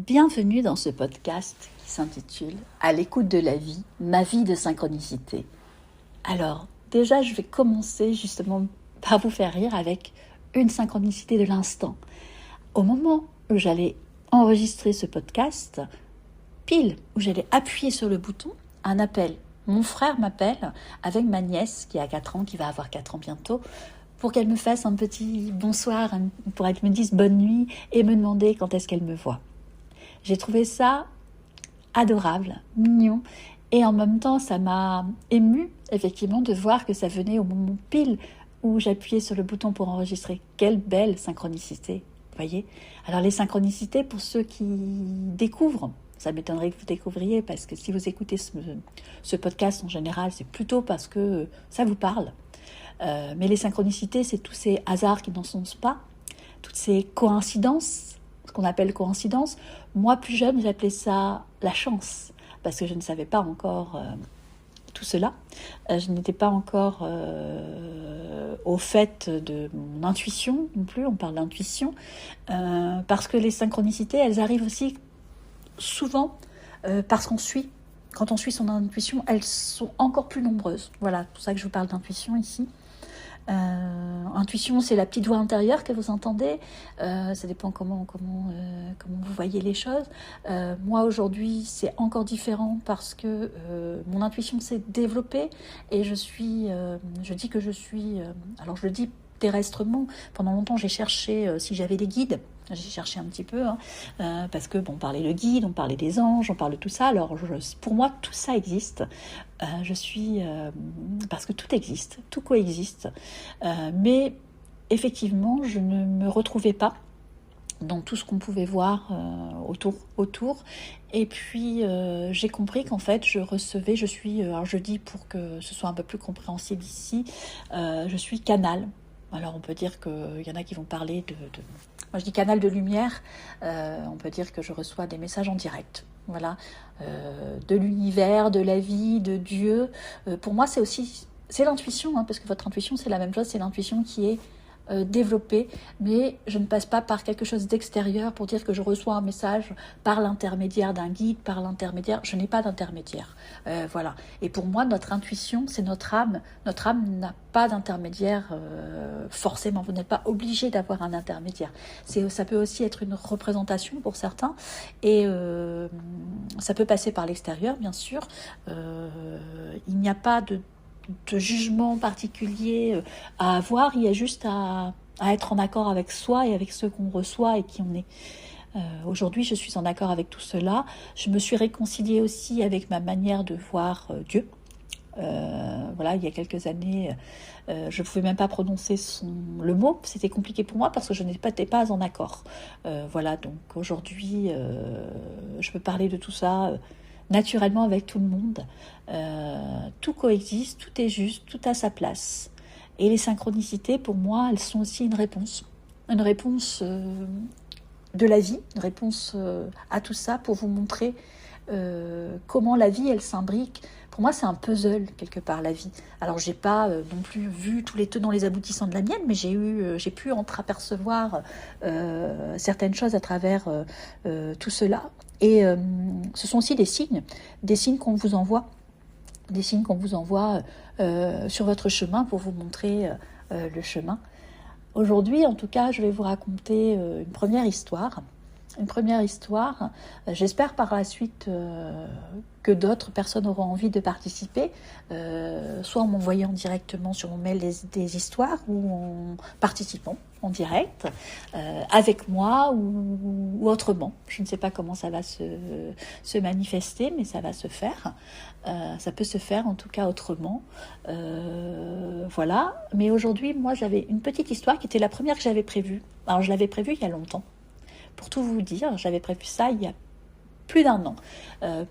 Bienvenue dans ce podcast qui s'intitule « À l'écoute de la vie, ma vie de synchronicité ». Alors, déjà, je vais commencer justement par vous faire rire avec une synchronicité de l'instant. Au moment où j'allais enregistrer ce podcast, pile où j'allais appuyer sur le bouton, un appel. Mon frère m'appelle avec ma nièce qui a 4 ans, qui va avoir 4 ans bientôt, pour qu'elle me fasse un petit bonsoir, pour qu'elle me dise bonne nuit et me demander quand est-ce qu'elle me voit. J'ai trouvé ça adorable, mignon, et en même temps, ça m'a émue, effectivement, de voir que ça venait au moment pile où j'appuyais sur le bouton pour enregistrer. Quelle belle synchronicité, vous voyez ? Alors les synchronicités, pour ceux qui découvrent, ça m'étonnerait que vous découvriez, parce que si vous écoutez ce podcast en général, c'est plutôt parce que ça vous parle. Mais les synchronicités, c'est tous ces hasards qui n'en sont pas, toutes ces coïncidences, ce qu'on appelle coïncidence. Moi, plus jeune, j'appelais ça la chance, parce que je ne savais pas encore tout cela. Je n'étais pas encore au fait de mon intuition non plus, on parle d'intuition, parce que les synchronicités, elles arrivent aussi souvent parce qu'on suit. Quand on suit son intuition, elles sont encore plus nombreuses. Voilà, c'est pour ça que je vous parle d'intuition ici. Intuition, c'est la petite voix intérieure que vous entendez. Ça dépend comment vous voyez les choses. Moi, aujourd'hui, c'est encore différent parce que mon intuition s'est développée et je dis que je suis... alors, je le dis terrestrement. Pendant longtemps, j'ai cherché si j'avais des guides. J'ai cherché un petit peu, parce que on parlait de guides, on parlait des anges, on parle de tout ça. Alors, pour moi, tout ça existe. Parce que tout existe, tout coexiste. Mais effectivement, je ne me retrouvais pas dans tout ce qu'on pouvait voir autour. Et puis, j'ai compris qu'en fait, alors je dis pour que ce soit un peu plus compréhensible ici, je suis canal. Alors, on peut dire qu'il y en a qui vont parler moi, je dis canal de lumière. On peut dire que je reçois des messages en direct. Voilà, de l'univers, de la vie, de Dieu. Pour moi, c'est l'intuition, parce que votre intuition, c'est la même chose. C'est l'intuition qui est développée, mais je ne passe pas par quelque chose d'extérieur pour dire que je reçois un message par l'intermédiaire d'un guide, je n'ai pas d'intermédiaire. Voilà. Et pour moi, notre intuition, c'est notre âme. Notre âme n'a pas d'intermédiaire forcément. Vous n'êtes pas obligé d'avoir un intermédiaire. Ça peut aussi être une représentation pour certains, et ça peut passer par l'extérieur, bien sûr. Il n'y a pas de jugement particulier à avoir, il y a juste à être en accord avec soi et avec ce qu'on reçoit et qui on est. Aujourd'hui, je suis en accord avec tout cela. Je me suis réconciliée aussi avec ma manière de voir Dieu. Voilà, il y a quelques années, je ne pouvais même pas prononcer le mot. C'était compliqué pour moi parce que je n'étais pas en accord. Voilà, donc aujourd'hui, je peux parler de tout ça naturellement avec tout le monde. Tout coexiste, tout est juste, tout a sa place. Et les synchronicités, pour moi, elles sont aussi une réponse de la vie, une réponse à tout ça pour vous montrer comment la vie, elle s'imbrique. Pour moi, c'est un puzzle, quelque part, la vie. Alors, j'ai pas non plus vu tous les tenants, les aboutissants de la mienne, mais j'ai pu entreapercevoir certaines choses à travers tout cela. Et ce sont aussi des signes qu'on vous envoie, sur votre chemin pour vous montrer le chemin. Aujourd'hui, en tout cas, je vais vous raconter une première histoire. J'espère par la suite que d'autres personnes auront envie de participer, soit en m'envoyant directement sur mon mail des histoires ou en participant en direct avec moi ou autrement. Je ne sais pas comment ça va se manifester, mais ça va se faire. Ça peut se faire en tout cas autrement. Voilà. Mais aujourd'hui, moi, j'avais une petite histoire qui était la première que j'avais prévue. Alors, je l'avais prévue il y a longtemps. Pour tout vous dire, j'avais prévu ça il y a plus d'1 an.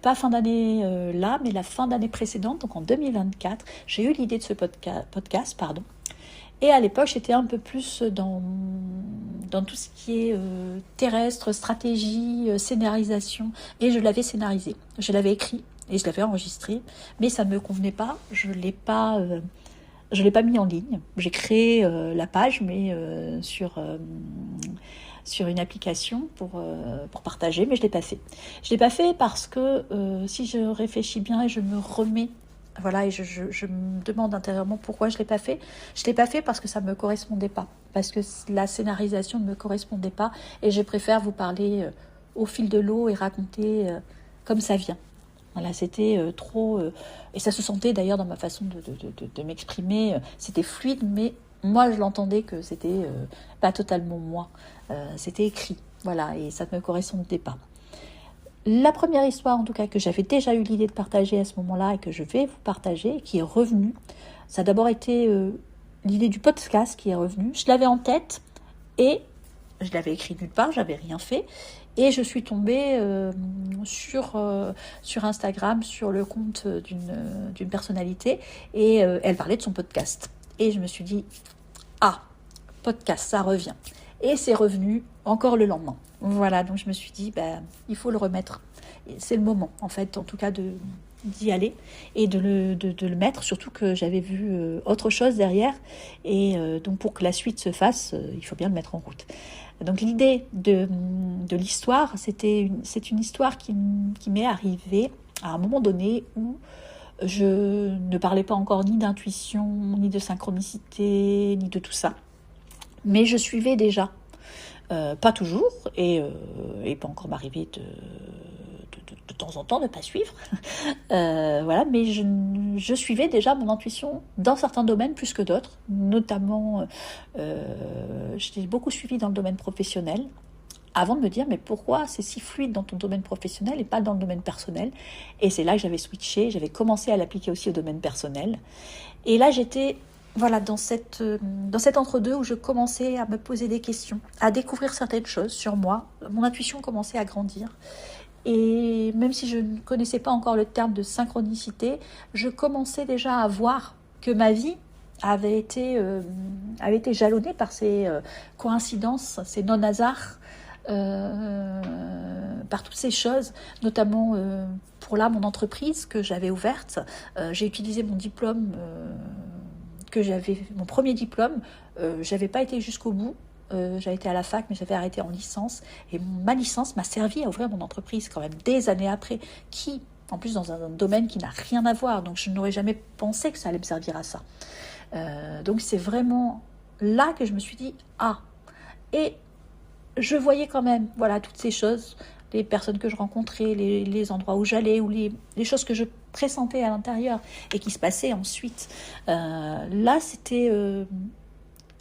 Pas fin d'année là, mais la fin d'année précédente, donc en 2024, j'ai eu l'idée de ce podcast. Et à l'époque, j'étais un peu plus dans tout ce qui est terrestre, stratégie, scénarisation. Et je l'avais scénarisé. Je l'avais écrit et je l'avais enregistré. Mais ça ne me convenait pas. Je ne l'ai pas mis en ligne. J'ai créé la page, mais sur sur une application pour partager, mais je ne l'ai pas fait. Je ne l'ai pas fait parce que si je réfléchis bien et je me remets, voilà, et je me demande intérieurement pourquoi je ne l'ai pas fait. Je ne l'ai pas fait parce que ça ne me correspondait pas, parce que la scénarisation ne me correspondait pas, et je préfère vous parler au fil de l'eau et raconter comme ça vient. Voilà, c'était trop... et ça se sentait d'ailleurs dans ma façon de m'exprimer. C'était fluide, mais moi, je l'entendais que c'était pas totalement moi. C'était écrit, voilà, et ça ne me correspondait pas. La première histoire, en tout cas, que j'avais déjà eu l'idée de partager à ce moment-là et que je vais vous partager, qui est revenue, ça a d'abord été l'idée du podcast qui est revenue. Je l'avais en tête et je l'avais écrit nulle part, j'avais rien fait. Et je suis tombée sur Instagram, sur le compte d'une personnalité, et elle parlait de son podcast. Et je me suis dit, ah, podcast, ça revient. Et c'est revenu encore le lendemain. Voilà, donc je me suis dit, il faut le remettre. C'est le moment, en fait, en tout cas, d'y aller et de le mettre, surtout que j'avais vu autre chose derrière. Et donc, pour que la suite se fasse, il faut bien le mettre en route. Donc, l'idée de l'histoire, c'est une histoire qui m'est arrivée à un moment donné où je ne parlais pas encore ni d'intuition, ni de synchronicité, ni de tout ça. Mais je suivais déjà, pas toujours, et pas encore m'arriver de temps en temps de ne pas suivre. Voilà, mais je suivais déjà mon intuition dans certains domaines plus que d'autres, notamment j'étais beaucoup suivie dans le domaine professionnel, avant de me dire mais pourquoi c'est si fluide dans ton domaine professionnel et pas dans le domaine personnel. Et c'est là que j'avais switché, j'avais commencé à l'appliquer aussi au domaine personnel. Et là j'étais dans cet entre-deux où je commençais à me poser des questions, à découvrir certaines choses sur moi. Mon intuition commençait à grandir. Et même si je ne connaissais pas encore le terme de synchronicité, je commençais déjà à voir que ma vie avait été jalonnée par ces coïncidences, ces non-hasards, par toutes ces choses, notamment pour mon entreprise que j'avais ouverte. J'ai utilisé mon diplôme, mon premier diplôme, j'avais pas été jusqu'au bout. J'avais été à la fac, mais j'avais arrêté en licence. Et ma licence m'a servi à ouvrir mon entreprise quand même des années après, qui, en plus, dans un domaine qui n'a rien à voir. Donc, je n'aurais jamais pensé que ça allait me servir à ça. Donc, c'est vraiment là que je me suis dit, ah. Et je voyais quand même, voilà, toutes ces choses, les personnes que je rencontrais, les endroits où j'allais, ou les choses que je pressentais à l'intérieur et qui se passaient ensuite. Là, c'était...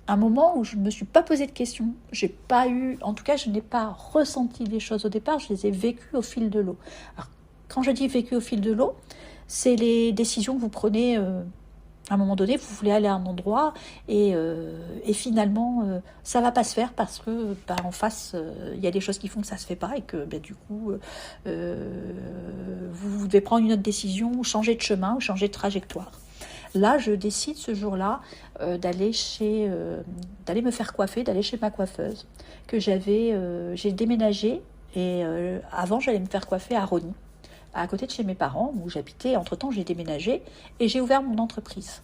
un moment où je ne me suis pas posé de questions. J'ai pas eu, en tout cas, je n'ai pas ressenti les choses au départ, je les ai vécues au fil de l'eau. Alors, quand je dis vécues au fil de l'eau, c'est les décisions que vous prenez à un moment donné, vous voulez aller à un endroit et finalement, ça va pas se faire parce que en face, il y a des choses qui font que ça se fait pas et que du coup, vous devez prendre une autre décision ou changer de chemin ou changer de trajectoire. Là, je décide ce jour-là d'aller me faire coiffer, d'aller chez ma coiffeuse. J'ai déménagé et avant, j'allais me faire coiffer à Rony, à côté de chez mes parents, où j'habitais. Entre-temps, j'ai déménagé et j'ai ouvert mon entreprise.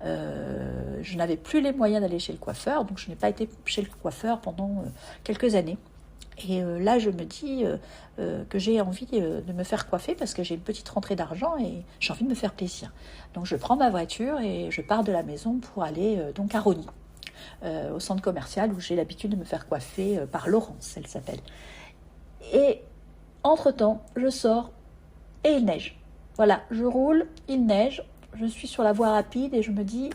Je n'avais plus les moyens d'aller chez le coiffeur, donc je n'ai pas été chez le coiffeur pendant quelques années. Et là, je me dis que j'ai envie de me faire coiffer parce que j'ai une petite rentrée d'argent et j'ai envie de me faire plaisir. Donc, je prends ma voiture et je pars de la maison pour aller donc à Rony, au centre commercial où j'ai l'habitude de me faire coiffer par Laurence, elle s'appelle. Et entre-temps, je sors et il neige. Voilà, je roule, il neige, je suis sur la voie rapide et je me dis,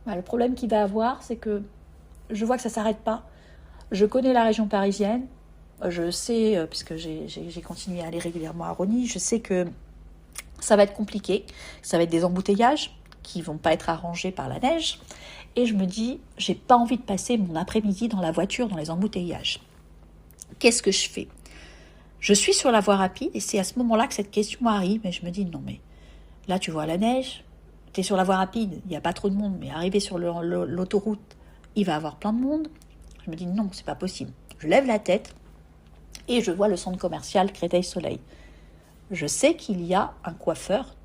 le problème qu'il va avoir, c'est que je vois que ça ne s'arrête pas. Je connais la région parisienne. Je sais, puisque j'ai continué à aller régulièrement à Rony, je sais que ça va être compliqué. Ça va être des embouteillages qui ne vont pas être arrangés par la neige. Et je me dis, j'ai pas envie de passer mon après-midi dans la voiture, dans les embouteillages. Qu'est-ce que je fais ? Je suis sur la voie rapide et c'est à ce moment-là que cette question arrive. Et je me dis, non mais là tu vois la neige, tu es sur la voie rapide, il n'y a pas trop de monde, mais arrivé sur l'autoroute, il va y avoir plein de monde. Je me dis, non, c'est pas possible. Je lève la tête et je vois le centre commercial Créteil-Soleil. Je sais qu'il y a un coiffeur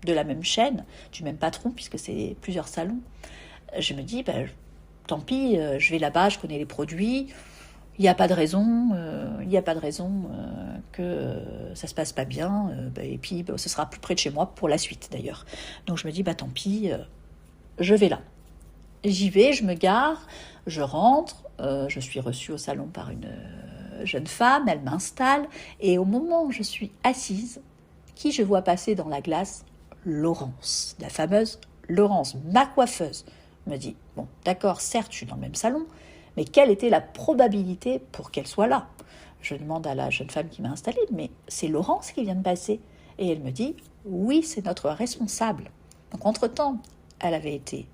de la même chaîne, du même patron, puisque c'est plusieurs salons. Je me dis, tant pis, je vais là-bas, je connais les produits. il n'y a pas de raison, que ça se passe pas bien, et puis ce sera plus près de chez moi pour la suite d'ailleurs. Donc je me dis, tant pis, je vais là. J'y vais, je me gare, je rentre, je suis reçue au salon par une jeune femme, elle m'installe, et au moment où je suis assise, qui je vois passer dans la glace? Laurence, la fameuse Laurence, ma coiffeuse. Me dit, bon, d'accord, certes, je suis dans le même salon, mais quelle était la probabilité pour qu'elle soit là? Je demande à la jeune femme qui m'a installée, mais c'est Laurence qui vient de passer. Et elle me dit, oui, c'est notre responsable. Donc, entre-temps, elle avait été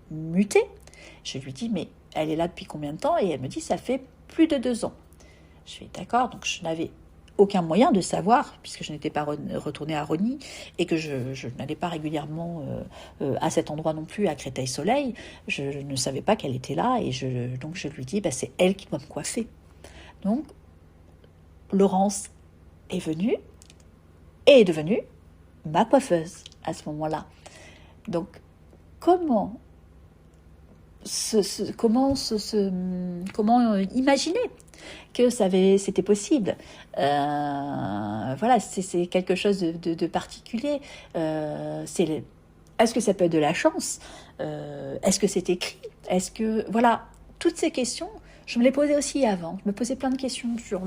mutée. Je lui dis, mais elle est là depuis combien de temps? Et elle me dit, ça fait plus de 2 ans. Je fais, d'accord, donc je n'avais aucun moyen de savoir, puisque je n'étais pas retournée à Rosny et que je n'allais pas régulièrement à cet endroit non plus, à Créteil-Soleil. Je ne savais pas qu'elle était là, et donc je lui dis, c'est elle qui doit me coiffer. Donc, Laurence est venue et est devenue ma coiffeuse à ce moment-là. Donc, comment imaginer que c'était possible? Voilà, c'est quelque chose de particulier. Est-ce que ça peut être de la chance? Est-ce que c'est écrit? Est-ce que... Voilà, toutes ces questions, je me les posais aussi avant. Je me posais plein de questions sur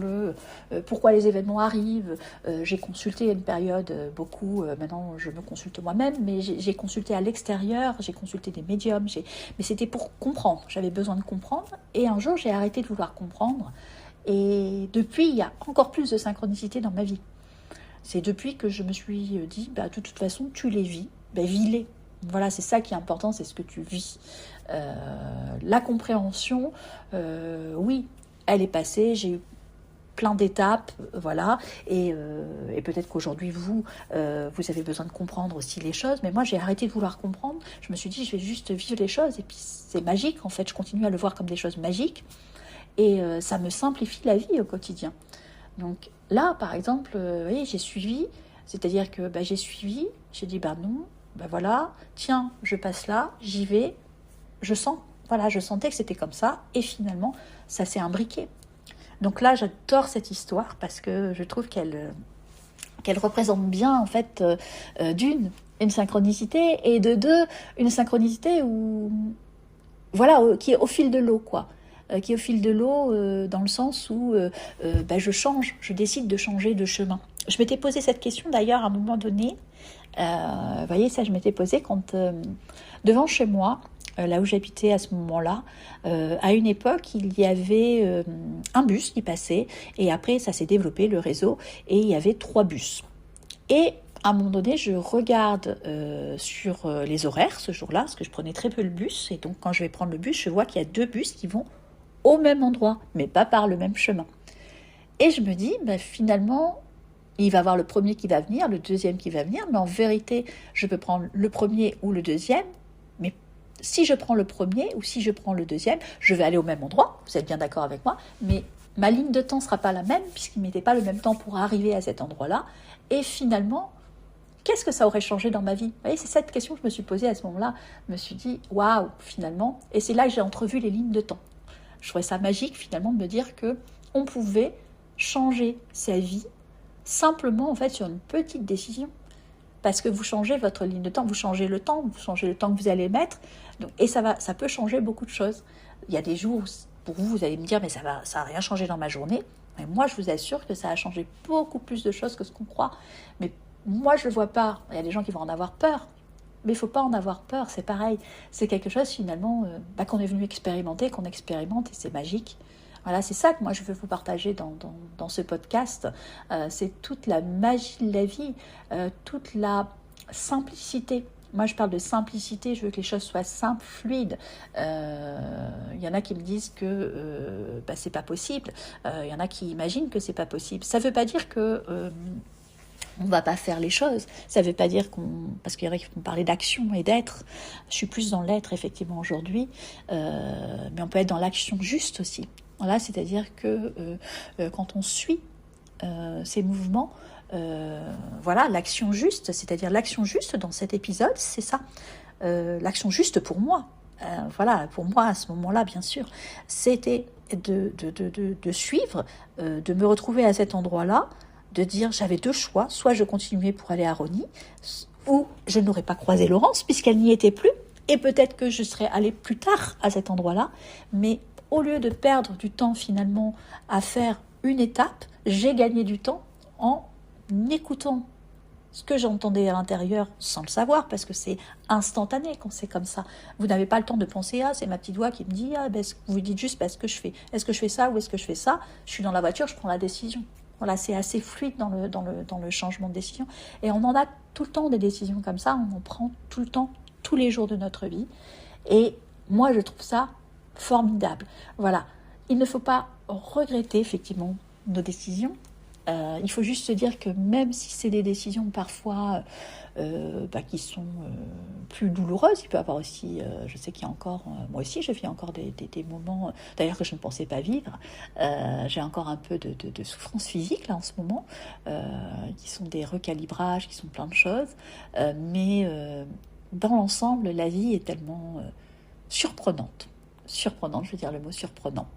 pourquoi les événements arrivent. J'ai consulté à une période beaucoup, maintenant je me consulte moi-même, mais j'ai consulté à l'extérieur, j'ai consulté des médiums, mais c'était pour comprendre. J'avais besoin de comprendre, et un jour j'ai arrêté de vouloir comprendre. Et depuis, il y a encore plus de synchronicité dans ma vie. C'est depuis que je me suis dit, de toute façon, tu les vis, vis-les. Voilà, c'est ça qui est important, c'est ce que tu vis. La compréhension, oui, elle est passée, j'ai eu plein d'étapes, voilà, et peut-être qu'aujourd'hui, vous avez besoin de comprendre aussi les choses, mais moi, j'ai arrêté de vouloir comprendre. Je me suis dit, je vais juste vivre les choses, et puis c'est magique, en fait, je continue à le voir comme des choses magiques, et ça me simplifie la vie au quotidien. Donc là, par exemple, vous voyez, j'ai suivi, c'est-à-dire que j'ai suivi, j'ai dit, non, voilà, tiens, je passe là, j'y vais, je sentais que c'était comme ça, et finalement, ça s'est imbriqué. Donc là, j'adore cette histoire, parce que je trouve qu'elle représente bien, en fait, une synchronicité, et de deux, une synchronicité qui est au fil de l'eau, quoi. Qui est au fil de l'eau, dans le sens où je décide de changer de chemin. Je m'étais posé cette question d'ailleurs à un moment donné. Vous voyez, ça je m'étais posé quand devant chez moi, là où j'habitais à ce moment-là, à une époque il y avait un bus qui passait, et après ça s'est développé le réseau, et il y avait 3 bus. Et à un moment donné, je regarde sur les horaires ce jour-là, parce que je prenais très peu le bus, et donc quand je vais prendre le bus, je vois qu'il y a 2 bus qui vont au même endroit, mais pas par le même chemin. Et je me dis, finalement, il va y avoir le premier qui va venir, le deuxième qui va venir, mais en vérité, je peux prendre le premier ou le deuxième, mais si je prends le premier ou si je prends le deuxième, je vais aller au même endroit, vous êtes bien d'accord avec moi, mais ma ligne de temps ne sera pas la même, puisqu'il ne mettait pas le même temps pour arriver à cet endroit-là, et finalement, qu'est-ce que ça aurait changé dans ma vie? Vous voyez, c'est cette question que je me suis posée à ce moment-là. Je me suis dit, waouh, finalement, et c'est là que j'ai entrevu les lignes de temps. Je trouvais ça magique, finalement, de me dire qu'on pouvait changer sa vie simplement, en fait, sur une petite décision. Parce que vous changez votre ligne de temps, vous changez le temps que vous allez mettre, et ça peut changer beaucoup de choses. Il y a des jours où, pour vous allez me dire, mais ça n'a rien changé dans ma journée. Mais moi, je vous assure que ça a changé beaucoup plus de choses que ce qu'on croit. Mais moi, je ne le vois pas. Il y a des gens qui vont en avoir peur. Mais il ne faut pas en avoir peur, c'est pareil. C'est quelque chose, finalement, qu'on est venu expérimenter, qu'on expérimente, et c'est magique. Voilà, c'est ça que moi, je veux vous partager dans ce podcast. C'est toute la magie de la vie, toute la simplicité. Moi, je parle de simplicité, je veux que les choses soient simples, fluides. Il y en a qui me disent que c'est pas possible. Il y en a qui imaginent que c'est pas possible. Ça veut pas dire que... on ne va pas faire les choses. Ça ne veut pas dire parce qu'il y en a qui vont parler d'action et d'être. Je suis plus dans l'être, effectivement, aujourd'hui. Mais on peut être dans l'action juste aussi. Voilà, c'est-à-dire que quand on suit ces mouvements, l'action juste, c'est-à-dire l'action juste dans cet épisode, c'est ça. L'action juste pour moi. voilà, pour moi, à ce moment-là, bien sûr, c'était de suivre, de me retrouver à cet endroit-là, de dire j'avais deux choix, soit je continuais pour aller à Rosny, ou je n'aurais pas croisé Laurence puisqu'elle n'y était plus, et peut-être que je serais allée plus tard à cet endroit-là, mais au lieu de perdre du temps finalement à faire une étape, j'ai gagné du temps en écoutant ce que j'entendais à l'intérieur sans le savoir, parce que c'est instantané quand c'est comme ça. Vous n'avez pas le temps de penser, ah, c'est ma petite voix qui me dit, ah, ben, vous dites juste, ben, est-ce que je fais ça ou est-ce que je fais ça? Je suis dans la voiture, je prends la décision. Voilà, c'est assez fluide dans le changement de décision. Et on en a tout le temps des décisions comme ça, on en prend tout le temps, tous les jours de notre vie. Et moi, je trouve ça formidable. Voilà, il ne faut pas regretter effectivement nos décisions. Il faut juste se dire que même si c'est des décisions parfois qui sont plus douloureuses, il peut y avoir aussi, je sais qu'il y a encore, moi aussi je vis encore des moments, d'ailleurs que je ne pensais pas vivre, j'ai encore un peu de souffrance physique là en ce moment, qui sont des recalibrages, qui sont plein de choses, mais dans l'ensemble, la vie est tellement surprenante, je veux dire le mot surprenant.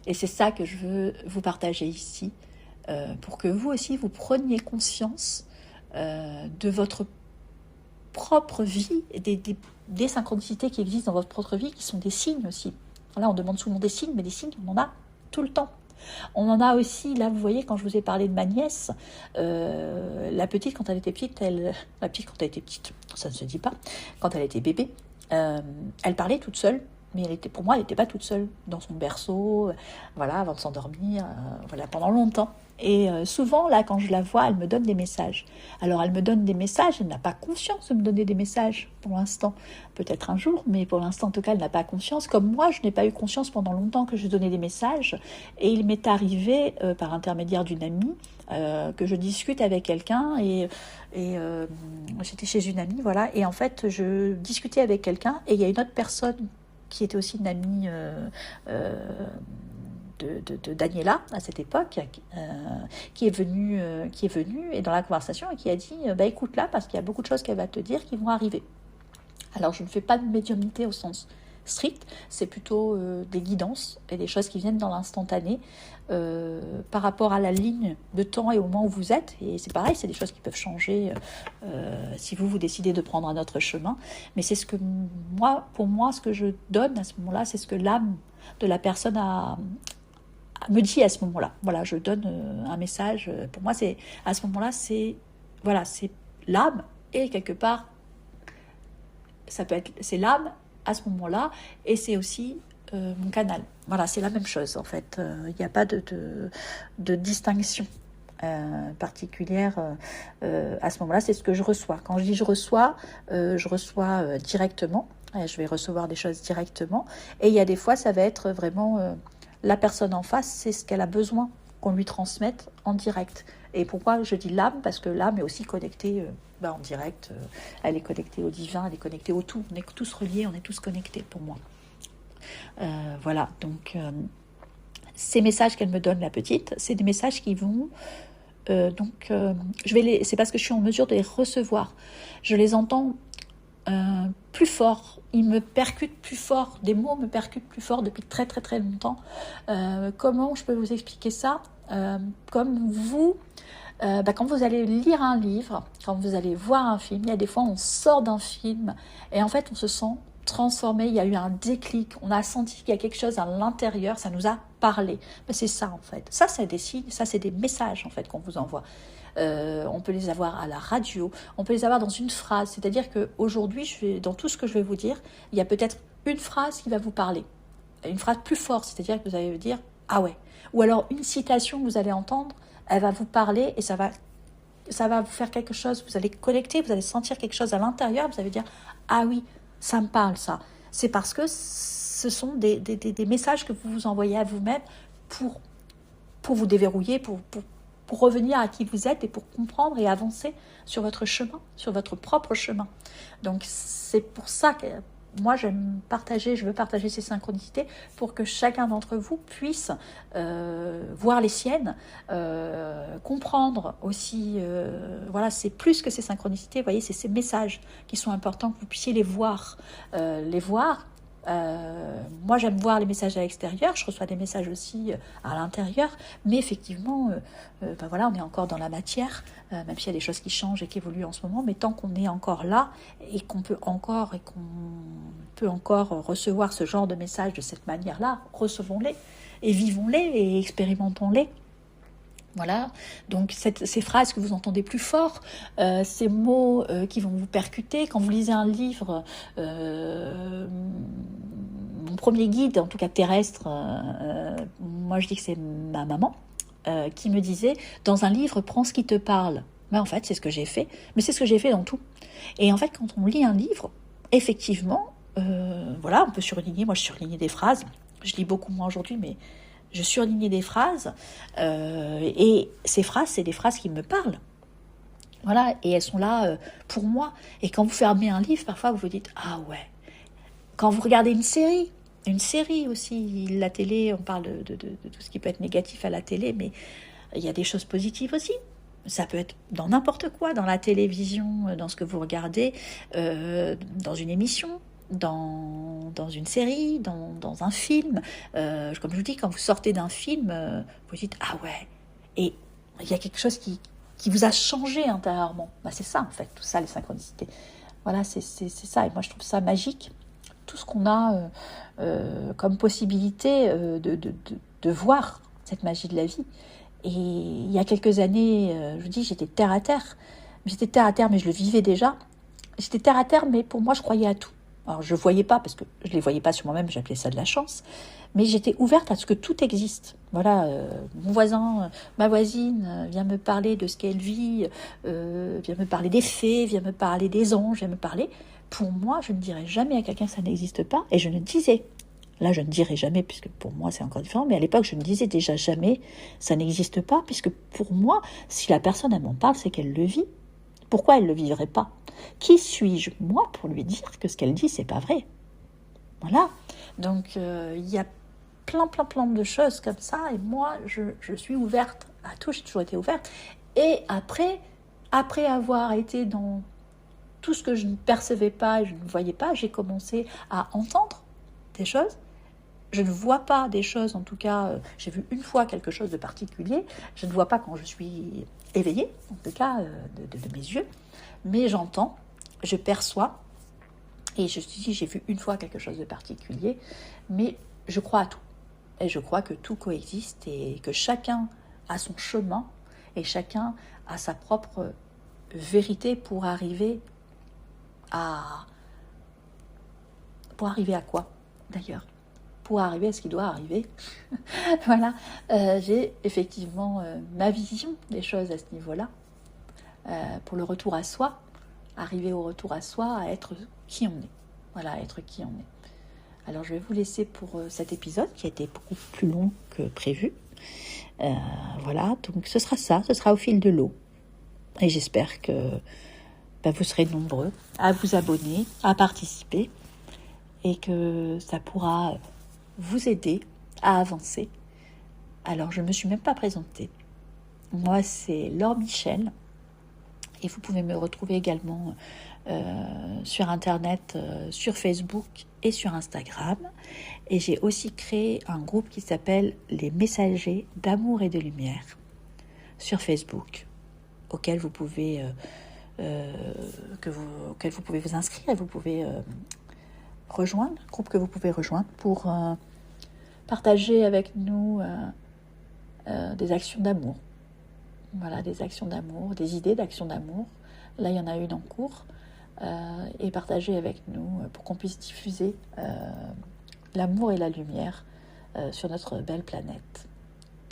Et c'est ça que je veux vous partager ici, pour que vous aussi vous preniez conscience de votre propre vie, et des synchronicités qui existent dans votre propre vie, qui sont des signes aussi. Là, on demande souvent des signes, mais des signes, on en a tout le temps. On en a aussi, là, vous voyez, quand je vous ai parlé de ma nièce, la petite, quand elle était petite, ça ne se dit pas, quand elle était bébé, elle parlait toute seule, mais pour moi, elle n'était pas toute seule dans son berceau, voilà, avant de s'endormir, voilà, pendant longtemps. Et souvent, là, quand je la vois, elle me donne des messages. Alors, elle me donne des messages, elle n'a pas conscience de me donner des messages pour l'instant. Peut-être un jour, mais pour l'instant, en tout cas, elle n'a pas conscience. Comme moi, je n'ai pas eu conscience pendant longtemps que je donnais des messages. Et il m'est arrivé, par intermédiaire d'une amie, que je discute avec quelqu'un et j'étais chez une amie, voilà. Et en fait, je discutais avec quelqu'un et il y a une autre personne qui était aussi une amie de Daniela à cette époque, qui est venue et dans la conversation et qui a dit écoute là parce qu'il y a beaucoup de choses qu'elle va te dire qui vont arriver. Alors je ne fais pas de médiumnité au sens strict, c'est plutôt des guidances et des choses qui viennent dans l'instantané par rapport à la ligne de temps et au moment où vous êtes, et c'est pareil, c'est des choses qui peuvent changer si vous décidez de prendre un autre chemin, mais c'est ce que pour moi, ce que je donne à ce moment-là, c'est ce que l'âme de la personne me dit à ce moment-là. Voilà, je donne un message, pour moi c'est à ce moment-là, c'est l'âme, et quelque part c'est l'âme à ce moment-là, et c'est aussi mon canal. Voilà, c'est la même chose en fait. Il n'y a pas de distinction particulière à ce moment-là. C'est ce que je reçois. Quand je dis je reçois directement. Je vais recevoir des choses directement. Et il y a des fois, ça va être vraiment la personne en face, c'est ce qu'elle a besoin qu'on lui transmette en direct. Et pourquoi je dis l'âme? Parce que l'âme est aussi connectée en direct. Elle est connectée au divin, elle est connectée au tout. On est tous reliés, on est tous connectés pour moi. Voilà, donc ces messages qu'elle me donne, la petite, c'est des messages qui vont... c'est parce que je suis en mesure de les recevoir. Je les entends plus fort, ils me percutent plus fort, des mots me percutent plus fort depuis très très très longtemps. Comment je peux vous expliquer ça? Comme vous, quand vous allez lire un livre, quand vous allez voir un film, il y a des fois on sort d'un film et en fait on se sent transformé, il y a eu un déclic, on a senti qu'il y a quelque chose à l'intérieur, ça nous a parlé. Mais c'est ça en fait, ça c'est des signes, ça c'est des messages en fait qu'on vous envoie. On peut les avoir à la radio, on peut les avoir dans une phrase, c'est-à-dire qu'aujourd'hui, dans tout ce que je vais vous dire, il y a peut-être une phrase qui va vous parler, une phrase plus forte, c'est-à-dire que vous allez vous dire « Ah ouais !» Ou alors une citation que vous allez entendre, elle va vous parler et ça va vous faire quelque chose, vous allez connecter, vous allez sentir quelque chose à l'intérieur, vous allez dire « Ah oui, ça me parle ça !» C'est parce que ce sont des messages que vous vous envoyez à vous-même pour vous déverrouiller, pour revenir à qui vous êtes et pour comprendre et avancer sur votre chemin, sur votre propre chemin. Donc c'est pour ça que moi je veux partager ces synchronicités pour que chacun d'entre vous puisse voir les siennes, comprendre aussi, voilà, c'est plus que ces synchronicités, vous voyez, c'est ces messages qui sont importants, que vous puissiez les voir Moi, j'aime voir les messages à l'extérieur, je reçois des messages aussi à l'intérieur, mais effectivement, voilà, on est encore dans la matière, même s'il y a des choses qui changent et qui évoluent en ce moment, mais tant qu'on est encore là et qu'on peut encore recevoir ce genre de messages de cette manière-là, recevons-les et vivons-les et expérimentons-les. Voilà, donc ces phrases que vous entendez plus fort, ces mots qui vont vous percuter, quand vous lisez un livre, mon premier guide, en tout cas terrestre, moi je dis que c'est ma maman, qui me disait, dans un livre, prends ce qui te parle. Mais en fait, c'est ce que j'ai fait, mais c'est ce que j'ai fait dans tout. Et en fait, quand on lit un livre, effectivement, voilà, on peut surligner, moi je surligne des phrases, je lis beaucoup moins aujourd'hui, mais je surlignais des phrases, et ces phrases, c'est des phrases qui me parlent. Voilà, et elles sont là pour moi. Et quand vous fermez un livre, parfois vous vous dites « Ah ouais ». Quand vous regardez une série aussi, la télé, on parle de tout ce qui peut être négatif à la télé, mais il y a des choses positives aussi. Ça peut être dans n'importe quoi, dans la télévision, dans ce que vous regardez, dans une émission, dans une série, dans un film. Comme je vous dis, quand vous sortez d'un film, vous dites « Ah ouais !» Et il y a quelque chose qui vous a changé intérieurement. C'est ça, en fait, tout ça, les synchronicités. Voilà, c'est ça. Et moi, je trouve ça magique. Tout ce qu'on a comme possibilité de voir cette magie de la vie. Et il y a quelques années, je vous dis, j'étais terre à terre. J'étais terre à terre, mais je le vivais déjà. J'étais terre à terre, mais pour moi, je croyais à tout. Alors, je ne voyais pas, parce que je ne les voyais pas sur moi-même, j'appelais ça de la chance. Mais j'étais ouverte à ce que tout existe. Voilà, mon voisin, ma voisine vient me parler de ce qu'elle vit, vient me parler des fées, vient me parler des anges, vient me parler. Pour moi, je ne dirais jamais à quelqu'un que ça n'existe pas. Et je ne disais, là je ne dirais jamais, puisque pour moi c'est encore différent, mais à l'époque je ne disais déjà jamais, ça n'existe pas, puisque pour moi, si la personne elle m'en parle, c'est qu'elle le vit. Pourquoi elle ne le vivrait pas ? Qui suis-je, moi, pour lui dire que ce qu'elle dit, c'est pas vrai ? Voilà. Donc, il y a plein de choses comme ça. Et moi, je suis ouverte à tout. J'ai toujours été ouverte. Et après avoir été dans tout ce que je ne percevais pas et je ne voyais pas, j'ai commencé à entendre des choses. Je ne vois pas des choses, en tout cas, j'ai vu une fois quelque chose de particulier. Je ne vois pas quand je suis éveillée, en tout cas, de mes yeux. Mais j'entends, je perçois, et je me suis dit, j'ai vu une fois quelque chose de particulier, mais je crois à tout. Et je crois que tout coexiste et que chacun a son chemin et chacun a sa propre vérité pour arriver à quoi, d'ailleurs ? Pour arriver à ce qui doit arriver. Voilà, j'ai effectivement ma vision des choses à ce niveau-là. Pour le retour à soi, arriver au retour à soi, à être qui on est. Voilà, être qui on est. Alors je vais vous laisser pour cet épisode qui a été beaucoup plus long que prévu. Voilà, donc ce sera au fil de l'eau. Et j'espère que vous serez nombreux à vous abonner, à participer, et que ça pourra vous aider à avancer. Alors, je ne me suis même pas présentée. Moi, c'est Laure Michel. Et vous pouvez me retrouver également sur Internet, sur Facebook et sur Instagram. Et j'ai aussi créé un groupe qui s'appelle Les Messagers d'amour et de lumière sur Facebook, auquel vous pouvez vous inscrire et vous pouvez rejoindre, groupe que vous pouvez rejoindre pour partager avec nous des actions d'amour. Voilà, des actions d'amour, des idées d'actions d'amour. Là, il y en a une en cours. Et partager avec nous pour qu'on puisse diffuser l'amour et la lumière sur notre belle planète.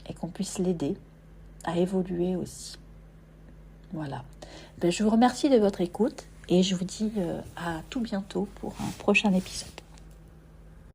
Et qu'on puisse l'aider à évoluer aussi. Voilà. Je vous remercie de votre écoute et je vous dis à tout bientôt pour un prochain épisode.